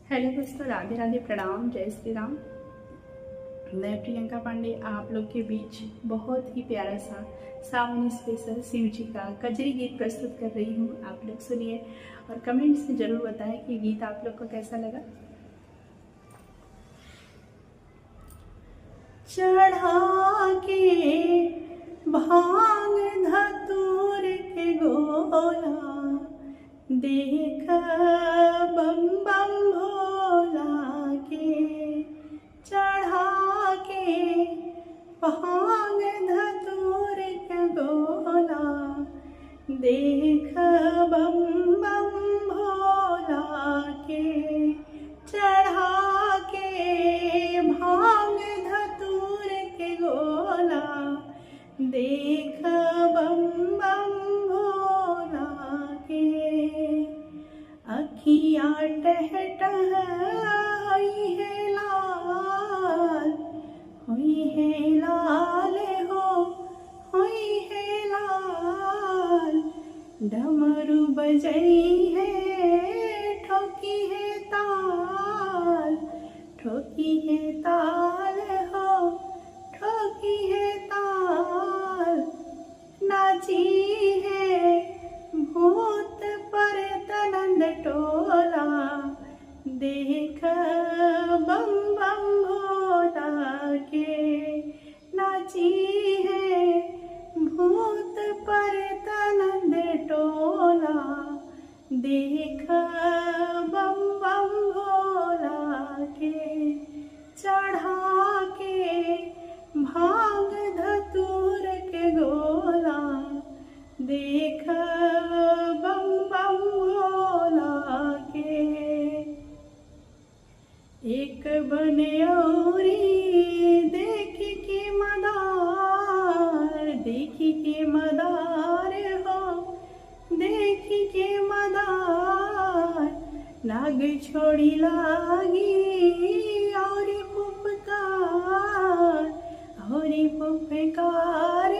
Hello दोस्तों, राधे राधे, प्रणाम, जय श्री राम। मैं प्रियंका पांडे आप लोग के बीच बहुत ही प्यारा सा सावन स्पेशल शिव जी का कजरी गीत प्रस्तुत कर रही हूँ। आप लोग सुनिए और कमेंट्स में ज़रूर बताएं कि गीत आप लोग को कैसा लगा। चढ़ा के भांग धतूर के गोला, देख बम बम भोला के। चढ़ा के भांग धतूर के गोला, देख बम बम भोला के। चढ़ा के भांग धतूर के गोला, देख बम बम भोला के। अखियाँ टह टह हुई है लाल, हुई है लाल हो, हुई है लाल। डमरू बजई है, ठोकी है ताल, ठोकी है ताल हो, ठोकी है ताल। नाची है भूत प्रेत नंद टोला, देख बम बम भोला के। नाची है भूत प्रेत नंद टोला, देख बम बम भोला के। चढ़ा के भांग धतूर के गोला, देख बम बम भोला के। एक बनौरी देख के मदार, देख के मदार हो, देख के मदार। लाग छोड़ी लागी और पुपकार, और पुपकार